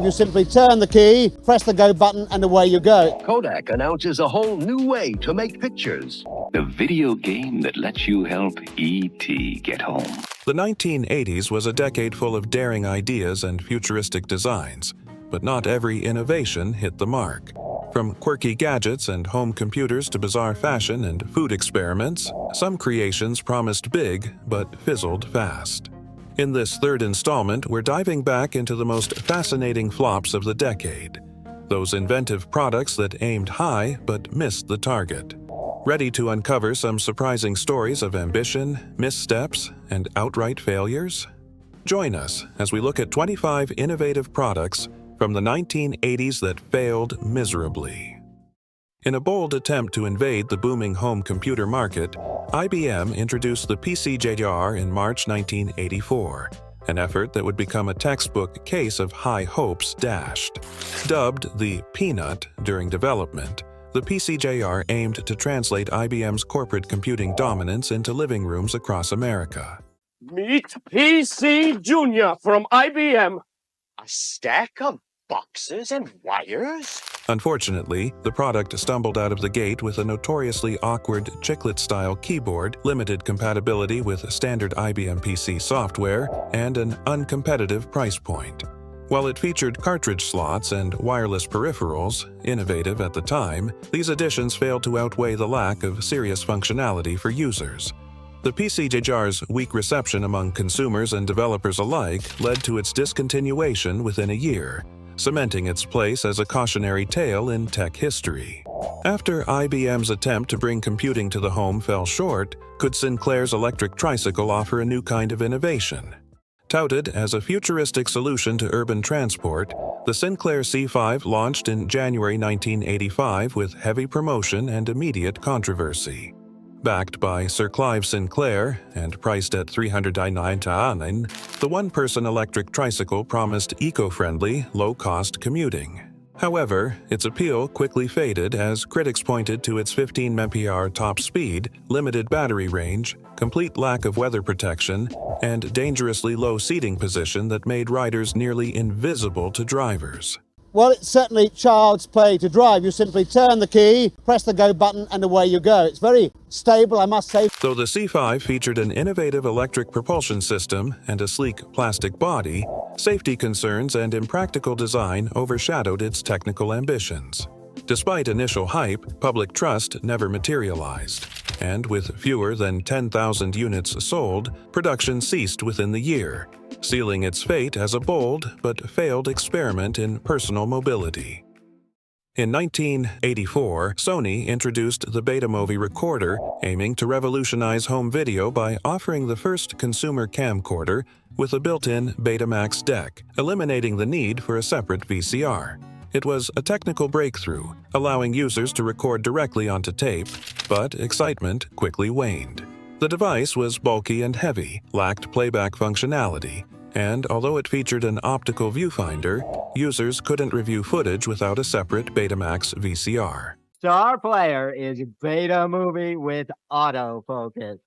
You simply turn the key, press the go button, and away you go. Kodak announces a whole new way to make pictures. The video game that lets you help E.T. get home. The 1980s was a decade full of daring ideas and futuristic designs, but not every innovation hit the mark. From quirky gadgets and home computers to bizarre fashion and food experiments, some creations promised big but fizzled fast. In this third installment, we're diving back into the most fascinating flops of the decade. Those inventive products that aimed high but missed the target. Ready to uncover some surprising stories of ambition, missteps, and outright failures? Join us as we look at 25 innovative products from the 1980s that failed miserably. In a bold attempt to invade the booming home computer market, IBM introduced the PC-JR in March 1984, an effort that would become a textbook case of high hopes dashed. Dubbed the Peanut during development, the PC-JR aimed to translate IBM's corporate computing dominance into living rooms across America. Meet PC Junior from IBM. A stack of boxes and wires? Unfortunately, the product stumbled out of the gate with a notoriously awkward chiclet-style keyboard, limited compatibility with standard IBM PC software, and an uncompetitive price point. While it featured cartridge slots and wireless peripherals, innovative at the time, these additions failed to outweigh the lack of serious functionality for users. The PC-JR's weak reception among consumers and developers alike led to its discontinuation within a year, cementing its place as a cautionary tale in tech history. After IBM's attempt to bring computing to the home fell short, could Sinclair's electric tricycle offer a new kind of innovation? Touted as a futuristic solution to urban transport, the Sinclair C5 launched in January 1985 with heavy promotion and immediate controversy. Backed by Sir Clive Sinclair and priced at $399, the one-person electric tricycle promised eco-friendly, low-cost commuting. However, its appeal quickly faded as critics pointed to its 15 mph top speed, limited battery range, complete lack of weather protection, and dangerously low seating position that made riders nearly invisible to drivers. Well, it's certainly child's play to drive. You simply turn the key, press the go button, and away you go. It's very stable, I must say. Though the C5 featured an innovative electric propulsion system and a sleek plastic body, safety concerns and impractical design overshadowed its technical ambitions. Despite initial hype, public trust never materialized, and with fewer than 10,000 units sold, production ceased within the year, sealing its fate as a bold but failed experiment in personal mobility. In 1984, Sony introduced the Betamovie recorder, aiming to revolutionize home video by offering the first consumer camcorder with a built-in Betamax deck, eliminating the need for a separate VCR. It was a technical breakthrough, allowing users to record directly onto tape, but excitement quickly waned. The device was bulky and heavy, lacked playback functionality, and although it featured an optical viewfinder, users couldn't review footage without a separate Betamax VCR. Star Player is Betamovie with autofocus,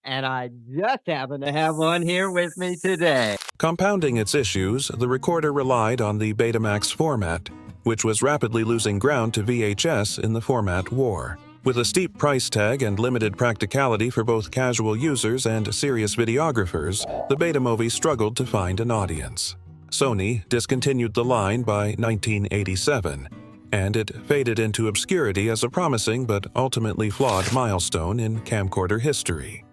and I just happen to have one here with me today. Compounding its issues, the recorder relied on the Betamax format, which was rapidly losing ground to VHS in the format war. With a steep price tag and limited practicality for both casual users and serious videographers, the Betamovie struggled to find an audience. Sony discontinued the line by 1987, and it faded into obscurity as a promising but ultimately flawed milestone in camcorder history.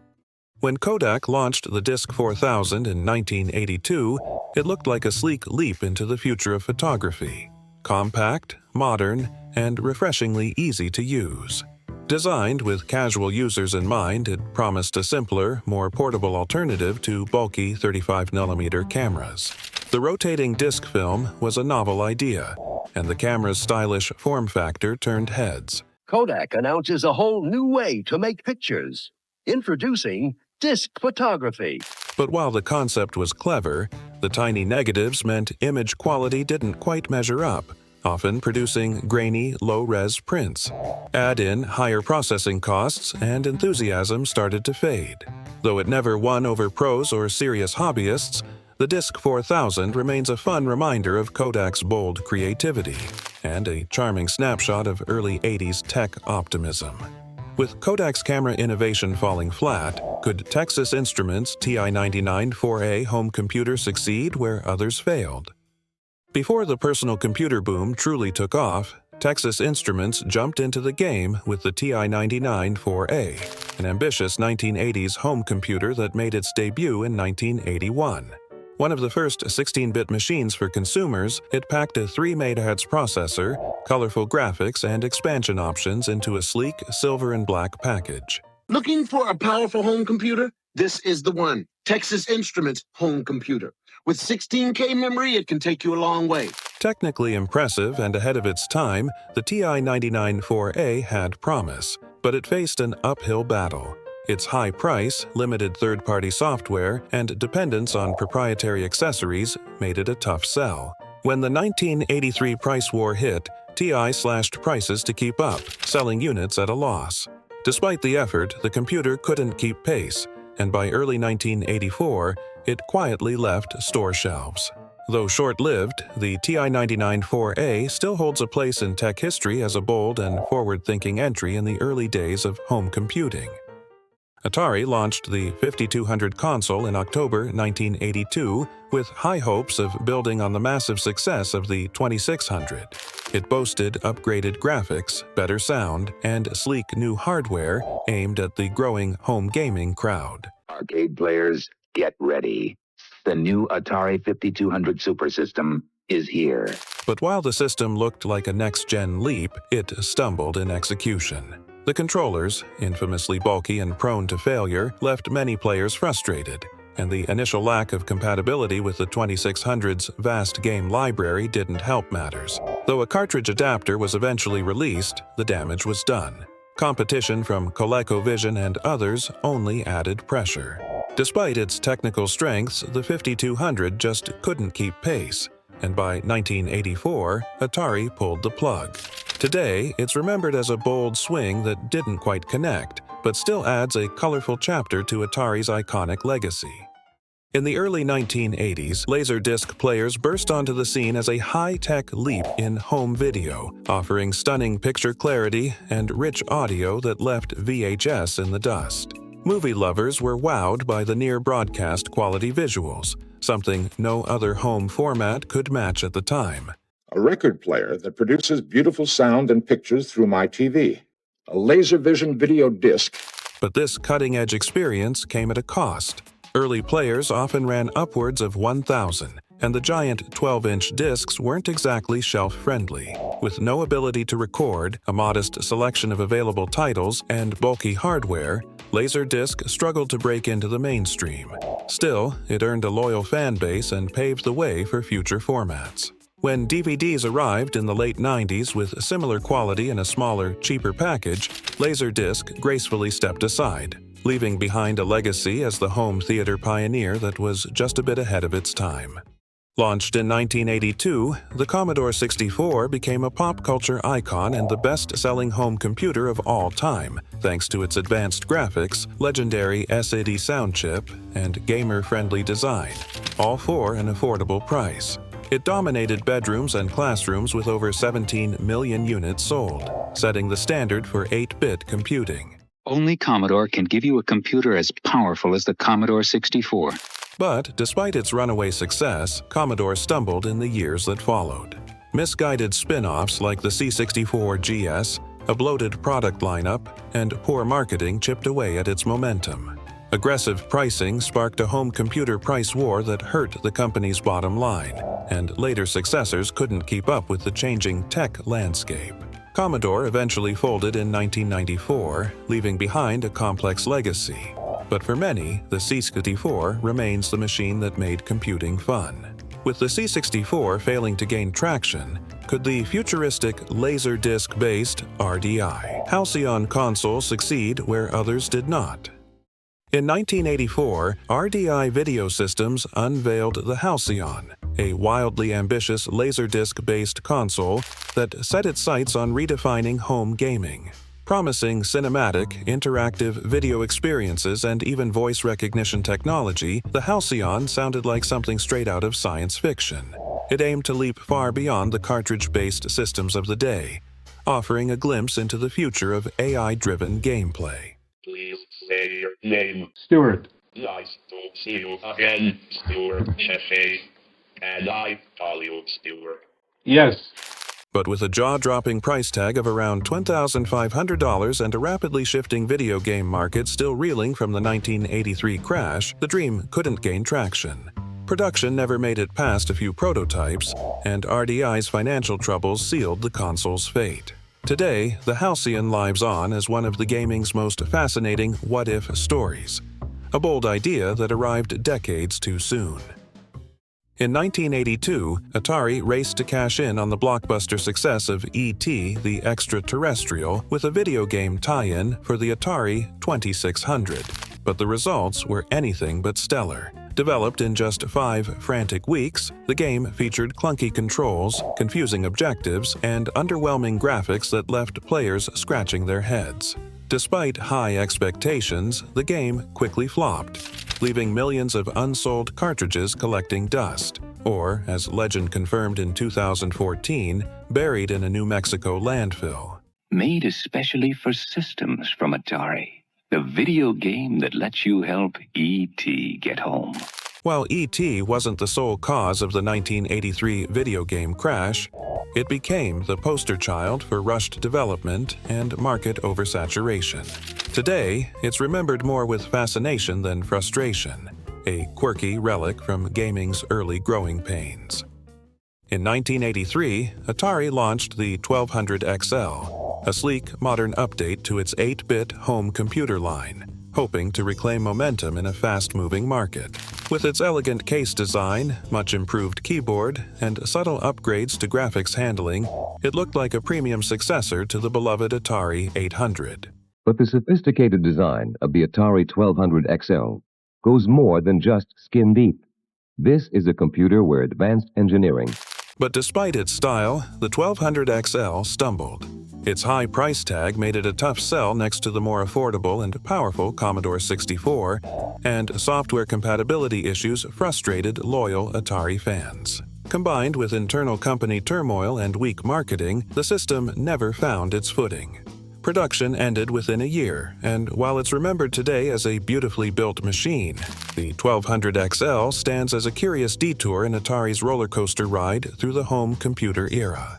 When Kodak launched the Disc 4000 in 1982, it looked like a sleek leap into the future of photography. Compact, modern, and refreshingly easy to use. Designed with casual users in mind, it promised a simpler, more portable alternative to bulky 35mm cameras. The rotating disc film was a novel idea, and the camera's stylish form factor turned heads. Kodak announces a whole new way to make pictures. Introducing disc photography. But while the concept was clever, the tiny negatives meant image quality didn't quite measure up, often producing grainy, low-res prints. Add in higher processing costs, and enthusiasm started to fade. Though it never won over pros or serious hobbyists, The Disc 4000 remains a fun reminder of Kodak's bold creativity and a charming snapshot of early 80s tech optimism. With Kodak's camera innovation falling flat, could Texas Instruments' TI-99 4A home computer succeed where others failed? Before the personal computer boom truly took off, Texas Instruments jumped into the game with the TI-99 4A, an ambitious 1980s home computer that made its debut in 1981. One of the first 16-bit machines for consumers, it packed a 3 MHz processor, colorful graphics, and expansion options into a sleek silver and black package. Looking for a powerful home computer? This is the one. Texas Instruments home computer. With 16K memory, it can take you a long way. Technically impressive and ahead of its time, the TI-99 4A had promise, but it faced an uphill battle. Its high price, limited third-party software, and dependence on proprietary accessories made it a tough sell. When the 1983 price war hit, TI slashed prices to keep up, selling units at a loss. Despite the effort, the computer couldn't keep pace, and by early 1984, it quietly left store shelves. Though short-lived, the TI-99 4A still holds a place in tech history as a bold and forward-thinking entry in the early days of home computing. Atari launched the 5200 console in October 1982 with high hopes of building on the massive success of the 2600. It boasted upgraded graphics, better sound, and sleek new hardware aimed at the growing home gaming crowd. Arcade players, get ready. The new Atari 5200 Super System is here. But while the system looked like a next-gen leap, it stumbled in execution. The controllers, infamously bulky and prone to failure, left many players frustrated, and the initial lack of compatibility with the 2600's vast game library didn't help matters. Though a cartridge adapter was eventually released, the damage was done. Competition from ColecoVision and others only added pressure. Despite its technical strengths, the 5200 just couldn't keep pace, and by 1984, Atari pulled the plug. Today, it's remembered as a bold swing that didn't quite connect, but still adds a colorful chapter to Atari's iconic legacy. In the early 1980s, Laserdisc players burst onto the scene as a high-tech leap in home video, offering stunning picture clarity and rich audio that left VHS in the dust. Movie lovers were wowed by the near-broadcast quality visuals, something no other home format could match at the time. A record player that produces beautiful sound and pictures through my TV. A LaserVision video disc. But this cutting-edge experience came at a cost. Early players often ran upwards of 1,000, and the giant 12-inch discs weren't exactly shelf-friendly. With no ability to record, a modest selection of available titles, and bulky hardware, Laserdisc struggled to break into the mainstream. Still, it earned a loyal fan base and paved the way for future formats. When DVDs arrived in the late 90s with similar quality in a smaller, cheaper package, Laserdisc gracefully stepped aside, leaving behind a legacy as the home theater pioneer that was just a bit ahead of its time. Launched in 1982, the Commodore 64 became a pop culture icon and the best-selling home computer of all time, thanks to its advanced graphics, legendary SID sound chip, and gamer-friendly design, all for an affordable price. It dominated bedrooms and classrooms with over 17 million units sold, setting the standard for 8-bit computing. Only Commodore can give you a computer as powerful as the Commodore 64. But despite its runaway success, Commodore stumbled in the years that followed. Misguided spin-offs like the C64 GS, a bloated product lineup, and poor marketing chipped away at its momentum. Aggressive pricing sparked a home computer price war that hurt the company's bottom line, and later successors couldn't keep up with the changing tech landscape. Commodore eventually folded in 1994, leaving behind a complex legacy. But for many, the C64 remains the machine that made computing fun. With the C64 failing to gain traction, could the futuristic Laserdisc-based RDI Halcyon console succeed where others did not? In 1984, RDI Video Systems unveiled the Halcyon, a wildly ambitious Laserdisc-based console that set its sights on redefining home gaming. Promising cinematic, interactive video experiences and even voice recognition technology, the Halcyon sounded like something straight out of science fiction. It aimed to leap far beyond the cartridge-based systems of the day, offering a glimpse into the future of AI-driven gameplay. Please say your name. Stuart. Nice to see you again, Stuart Cheche. And I call you Stuart. Yes. But with a jaw-dropping price tag of around $10,500 and a rapidly shifting video game market still reeling from the 1983 crash, the dream couldn't gain traction. Production never made it past a few prototypes, and RDI's financial troubles sealed the console's fate. Today, the Halcyon lives on as one of the gaming's most fascinating what-if stories, a bold idea that arrived decades too soon. In 1982, Atari raced to cash in on the blockbuster success of E.T. the Extraterrestrial with a video game tie-in for the Atari 2600. But the results were anything but stellar. Developed in just 5 frantic weeks, the game featured clunky controls, confusing objectives, and underwhelming graphics that left players scratching their heads. Despite high expectations, the game quickly flopped, leaving millions of unsold cartridges collecting dust, or, as legend confirmed in 2014, buried in a New Mexico landfill. Made especially for systems from Atari. The video game that lets you help E.T. get home. While E.T. wasn't the sole cause of the 1983 video game crash, it became the poster child for rushed development and market oversaturation. Today, it's remembered more with fascination than frustration, a quirky relic from gaming's early growing pains. In 1983, Atari launched the 1200 XL, a sleek, modern update to its 8-bit home computer line, hoping to reclaim momentum in a fast-moving market. With its elegant case design, much improved keyboard, and subtle upgrades to graphics handling, it looked like a premium successor to the beloved Atari 800. But the sophisticated design of the Atari 1200 XL goes more than just skin deep. This is a computer where advanced engineering. But despite its style, the 1200 XL stumbled. Its high price tag made it a tough sell next to the more affordable and powerful Commodore 64, and software compatibility issues frustrated loyal Atari fans. Combined with internal company turmoil and weak marketing, the system never found its footing. Production ended within a year, and while it's remembered today as a beautifully built machine, the 1200 XL stands as a curious detour in Atari's roller coaster ride through the home computer era.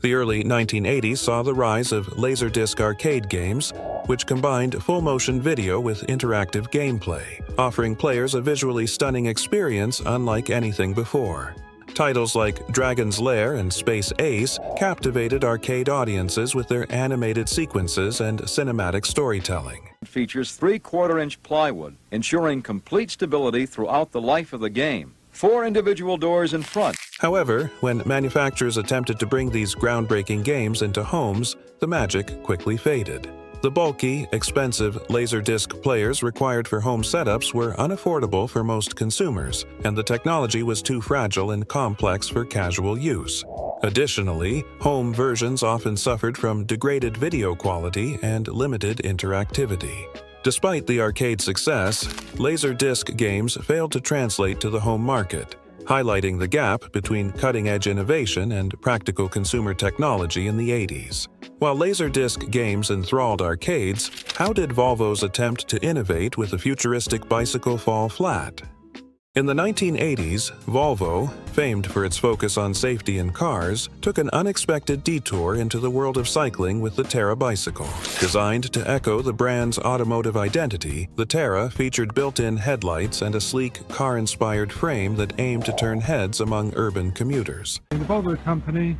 The early 1980s saw the rise of Laserdisc arcade games, which combined full-motion video with interactive gameplay, offering players a visually stunning experience unlike anything before. Titles like Dragon's Lair and Space Ace captivated arcade audiences with their animated sequences and cinematic storytelling. It features 3/4-inch plywood, ensuring complete stability throughout the life of the game. 4 individual doors in front. However, when manufacturers attempted to bring these groundbreaking games into homes, the magic quickly faded. The bulky, expensive Laserdisc players required for home setups were unaffordable for most consumers, and the technology was too fragile and complex for casual use. Additionally, home versions often suffered from degraded video quality and limited interactivity. Despite the arcade success, Laserdisc games failed to translate to the home market, highlighting the gap between cutting-edge innovation and practical consumer technology in the 80s. While Laserdisc games enthralled arcades, how did Volvo's attempt to innovate with a futuristic bicycle fall flat? In the 1980s, Volvo, famed for its focus on safety in cars, took an unexpected detour into the world of cycling with the Terra bicycle. Designed to echo the brand's automotive identity, the Terra featured built-in headlights and a sleek, car-inspired frame that aimed to turn heads among urban commuters. The Volvo company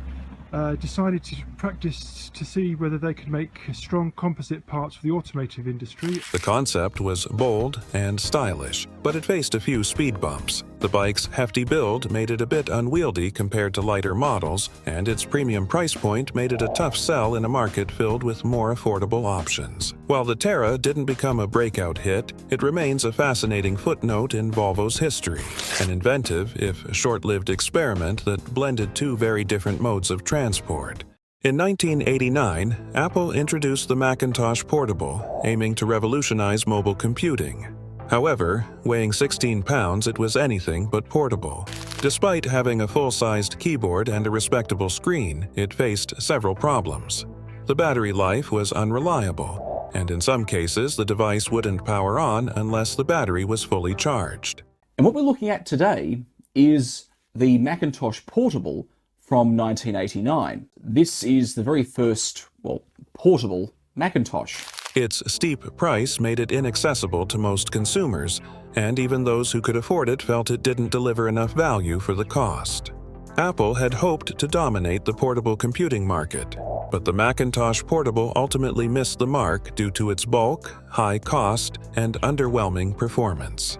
decided to practice to see whether they could make strong composite parts for the automotive industry. The concept was bold and stylish, but it faced a few speed bumps. The bike's hefty build made it a bit unwieldy compared to lighter models, and its premium price point made it a tough sell in a market filled with more affordable options. While the Terra didn't become a breakout hit, it remains a fascinating footnote in Volvo's history, an inventive, if short-lived experiment that blended two very different modes of transport. In 1989, Apple introduced the Macintosh Portable, aiming to revolutionize mobile computing. However, weighing 16 pounds, it was anything but portable. Despite having a full-sized keyboard and a respectable screen, it faced several problems. The battery life was unreliable, and in some cases the device wouldn't power on unless the battery was fully charged. And what we're looking at today is the Macintosh Portable from 1989. This is the very first, portable Macintosh. Its steep price made it inaccessible to most consumers, and even those who could afford it felt it didn't deliver enough value for the cost. Apple had hoped to dominate the portable computing market, but the Macintosh Portable ultimately missed the mark due to its bulk, high cost, and underwhelming performance.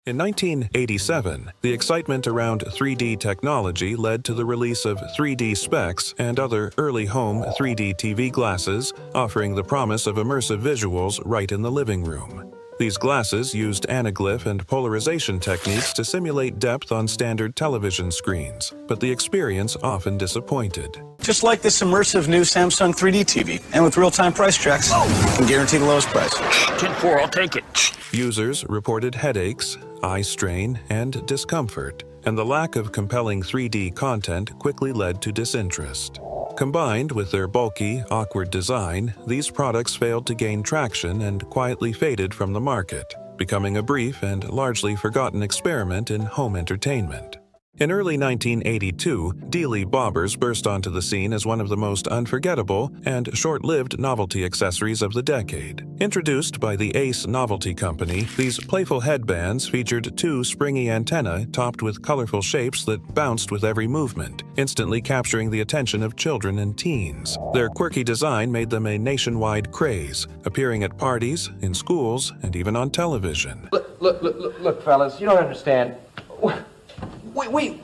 In 1987, the excitement around 3D technology led to the release of 3D Specs and other early home 3D TV glasses, offering the promise of immersive visuals right in the living room. These glasses used anaglyph and polarization techniques to simulate depth on standard television screens, but the experience often disappointed. Just like this immersive new Samsung 3D TV, and with real-time price tracks, you can guarantee the lowest price. 10-4, I'll take it. Users reported headaches, eye strain, and discomfort, and the lack of compelling 3D content quickly led to disinterest. Combined with their bulky, awkward design, these products failed to gain traction and quietly faded from the market, becoming a brief and largely forgotten experiment in home entertainment. In early 1982, Dealey bobbers burst onto the scene as one of the most unforgettable and short-lived novelty accessories of the decade. Introduced by the Ace Novelty Company, these playful headbands featured two springy antennae topped with colorful shapes that bounced with every movement, instantly capturing the attention of children and teens. Their quirky design made them a nationwide craze, appearing at parties, in schools, and even on television. Look, fellas, you don't understand.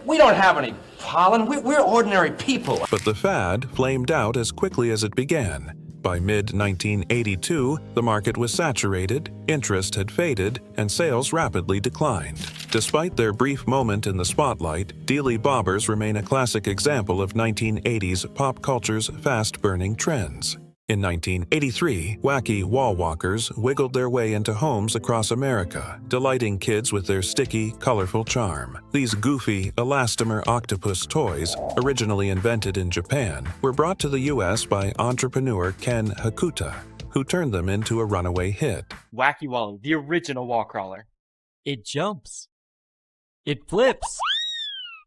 We don't have any pollen. We're ordinary people. But the fad flamed out as quickly as it began. By mid-1982, the market was saturated, interest had faded, and sales rapidly declined. Despite their brief moment in the spotlight, Dealey bobbers remain a classic example of 1980s pop culture's fast-burning trends. In 1983, wacky wall walkers wiggled their way into homes across America, delighting kids with their sticky, colorful charm. These goofy, elastomer octopus toys, originally invented in Japan, were brought to the U.S. by entrepreneur Ken Hakuta, who turned them into a runaway hit. Wacky Wally, the original wall crawler. It jumps. It flips.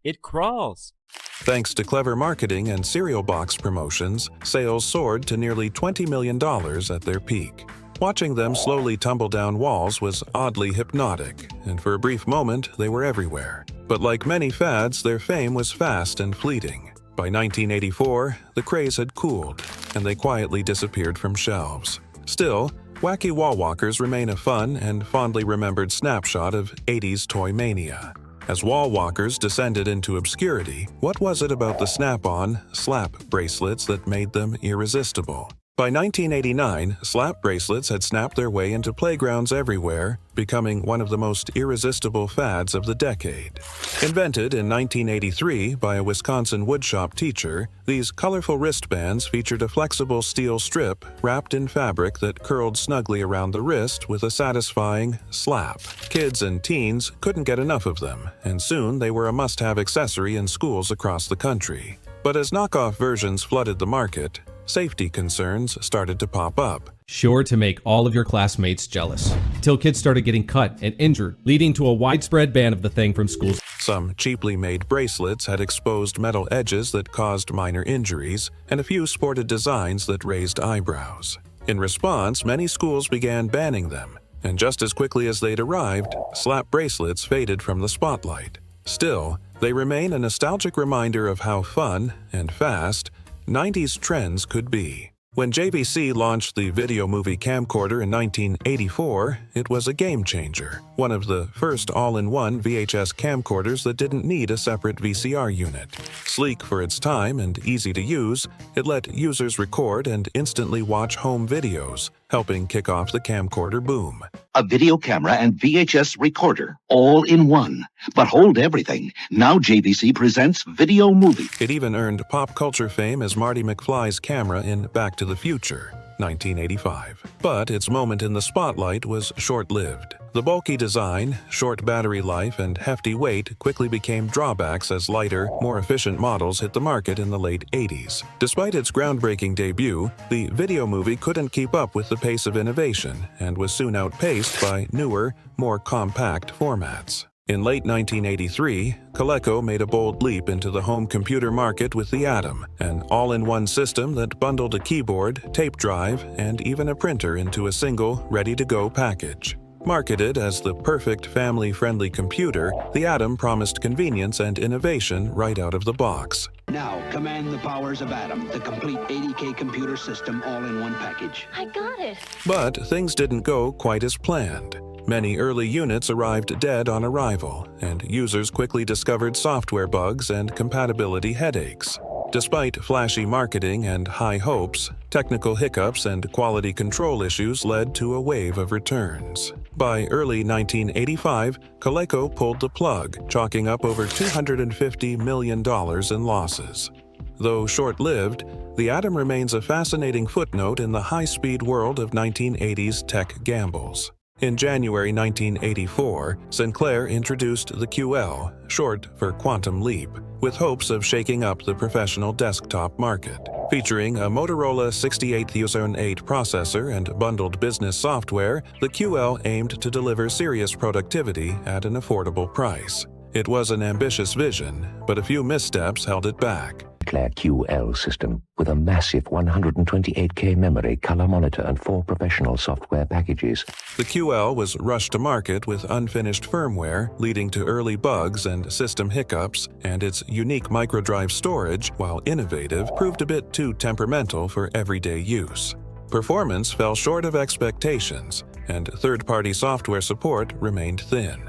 It crawls. Thanks to clever marketing and cereal box promotions, sales soared to nearly $20 million at their peak. Watching them slowly tumble down walls was oddly hypnotic, and for a brief moment, they were everywhere. But like many fads, their fame was fast and fleeting. By 1984, the craze had cooled, and they quietly disappeared from shelves. Still, wacky wall walkers remain a fun and fondly remembered snapshot of 80s toy mania. As wall walkers descended into obscurity, what was it about the snap-on, slap bracelets that made them irresistible? By 1989, slap bracelets had snapped their way into playgrounds everywhere, becoming one of the most irresistible fads of the decade. Invented in 1983 by a Wisconsin woodshop teacher, these colorful wristbands featured a flexible steel strip wrapped in fabric that curled snugly around the wrist with a satisfying slap. Kids and teens couldn't get enough of them, and soon they were a must-have accessory in schools across the country. But as knockoff versions flooded the market, safety concerns started to pop up. Sure to make all of your classmates jealous, till kids started getting cut and injured, leading to a widespread ban of the thing from schools. Some cheaply made bracelets had exposed metal edges that caused minor injuries, and a few sported designs that raised eyebrows. In response, many schools began banning them, and just as quickly as they'd arrived, slap bracelets faded from the spotlight. Still, they remain a nostalgic reminder of how fun and fast 90s trends could be. When JVC launched the video movie camcorder in 1984, it was a game changer, one of the first all-in-one VHS camcorders that didn't need a separate VCR unit. Sleek for its time and easy to use, it let users record and instantly watch home videos, helping kick off the camcorder boom. A video camera and VHS recorder, all in one. But hold everything. Now JVC presents Video Movie. It even earned pop culture fame as Marty McFly's camera in Back to the Future, 1985. But its moment in the spotlight was short-lived. The bulky design, short battery life, and hefty weight quickly became drawbacks as lighter, more efficient models hit the market in the late 80s. Despite its groundbreaking debut, the Video Movie couldn't keep up with the pace of innovation and was soon outpaced by newer, more compact formats. In late 1983, Coleco made a bold leap into the home computer market with the Atom, an all-in-one system that bundled a keyboard, tape drive, and even a printer into a single, ready-to-go package. Marketed as the perfect family-friendly computer, the Atom promised convenience and innovation right out of the box. Now, command the powers of Atom, the complete 80K computer system all in one package. I got it. But things didn't go quite as planned. Many early units arrived dead on arrival, and users quickly discovered software bugs and compatibility headaches. Despite flashy marketing and high hopes, technical hiccups and quality control issues led to a wave of returns. By early 1985, Coleco pulled the plug, chalking up over $250 million in losses. Though short-lived, the Atom remains a fascinating footnote in the high-speed world of 1980s tech gambles. In January 1984, Sinclair introduced the QL, short for Quantum Leap, with hopes of shaking up the professional desktop market. Featuring a Motorola 68008 processor and bundled business software, the QL aimed to deliver serious productivity at an affordable price. It was an ambitious vision, but a few missteps held it back. Sinclair QL system with a massive 128K memory, color monitor, and 4 professional software packages. The QL was rushed to market with unfinished firmware, leading to early bugs and system hiccups, and its unique microdrive storage, while innovative, proved a bit too temperamental for everyday use. Performance fell short of expectations, and third-party software support remained thin.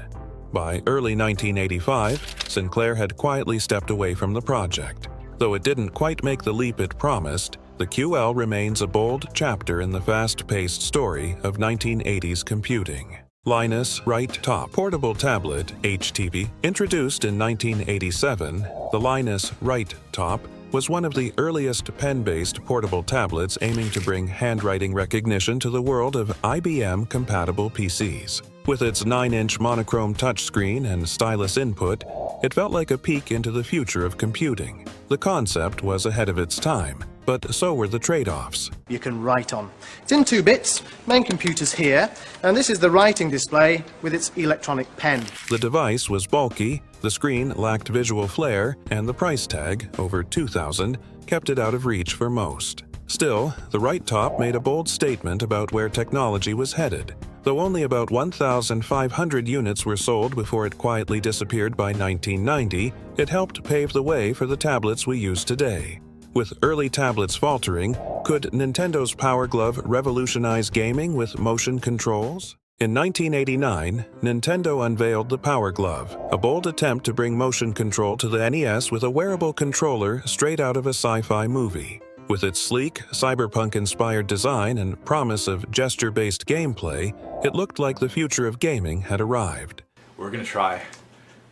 By early 1985, Sinclair had quietly stepped away from the project. Though it didn't quite make the leap it promised, the QL remains a bold chapter in the fast-paced story of 1980s computing. Linus Right Top Portable Tablet, HTP, introduced in 1987, the Linus Right Top was one of the earliest pen-based portable tablets aiming to bring handwriting recognition to the world of IBM-compatible PCs. With its 9-inch monochrome touchscreen and stylus input, it felt like a peek into the future of computing. The concept was ahead of its time, but so were the trade-offs. You can write on. It's in 2 bits, main computer's here, and this is the writing display with its electronic pen. The device was bulky, the screen lacked visual flair, and the price tag, over $2,000, kept it out of reach for most. Still, the Right Top made a bold statement about where technology was headed. Though only about 1,500 units were sold before it quietly disappeared by 1990, it helped pave the way for the tablets we use today. With early tablets faltering, could Nintendo's Power Glove revolutionize gaming with motion controls? In 1989, Nintendo unveiled the Power Glove, a bold attempt to bring motion control to the NES with a wearable controller straight out of a sci-fi movie. With its sleek, cyberpunk-inspired design and promise of gesture-based gameplay, it looked like the future of gaming had arrived. We're gonna try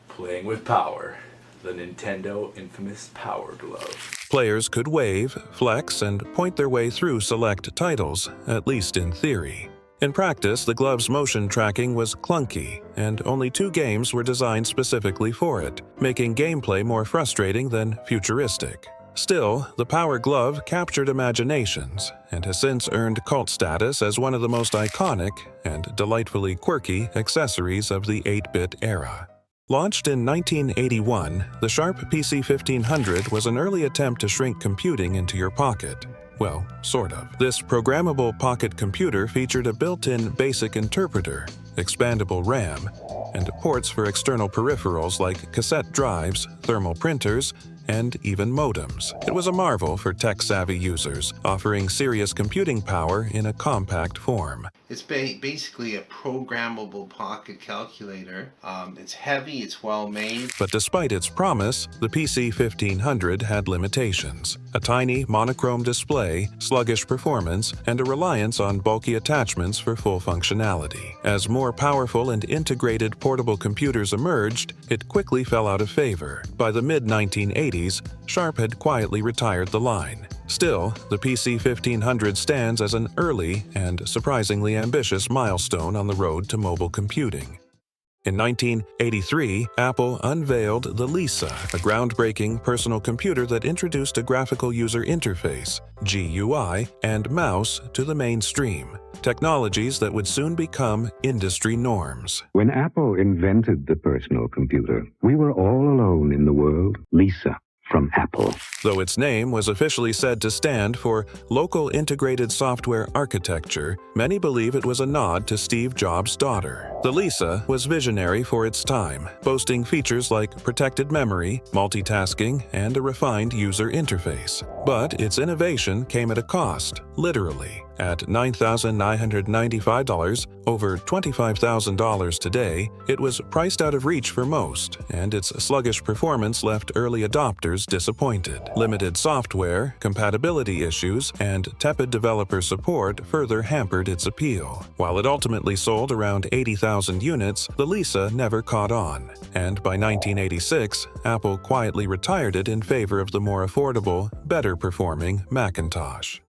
playing with power, the Nintendo infamous Power Glove. Players could wave, flex, and point their way through select titles, at least in theory. In practice, the glove's motion tracking was clunky, and only 2 games were designed specifically for it, making gameplay more frustrating than futuristic. Still, the Power Glove captured imaginations and has since earned cult status as one of the most iconic and delightfully quirky accessories of the 8-bit era. Launched in 1981, the Sharp PC 1500 was an early attempt to shrink computing into your pocket. Well, sort of. This programmable pocket computer featured a built-in BASIC interpreter, expandable RAM, and ports for external peripherals like cassette drives, thermal printers, and even modems. It was a marvel for tech-savvy users, offering serious computing power in a compact form. It's basically a programmable pocket calculator. It's heavy, it's well made. But despite its promise, the PC 1500 had limitations. A tiny monochrome display, sluggish performance, and a reliance on bulky attachments for full functionality. As more powerful and integrated portable computers emerged, it quickly fell out of favor. By the mid-1980s, Sharp had quietly retired the line. Still, the PC 1500 stands as an early and surprisingly ambitious milestone on the road to mobile computing. In 1983, Apple unveiled the Lisa, a groundbreaking personal computer that introduced a graphical user interface, GUI, and mouse to the mainstream, technologies that would soon become industry norms. When Apple invented the personal computer, we were all alone in the world. Lisa from Apple. Though its name was officially said to stand for Local Integrated Software Architecture, many believe it was a nod to Steve Jobs' daughter. The Lisa was visionary for its time, boasting features like protected memory, multitasking, and a refined user interface. But its innovation came at a cost, literally. At $9,995, over $25,000 today, it was priced out of reach for most, and its sluggish performance left early adopters disappointed. Limited software, compatibility issues, and tepid developer support further hampered its appeal. While it ultimately sold around 80,000 units, the Lisa never caught on, and by 1986, Apple quietly retired it in favor of the more affordable, better-performing Macintosh.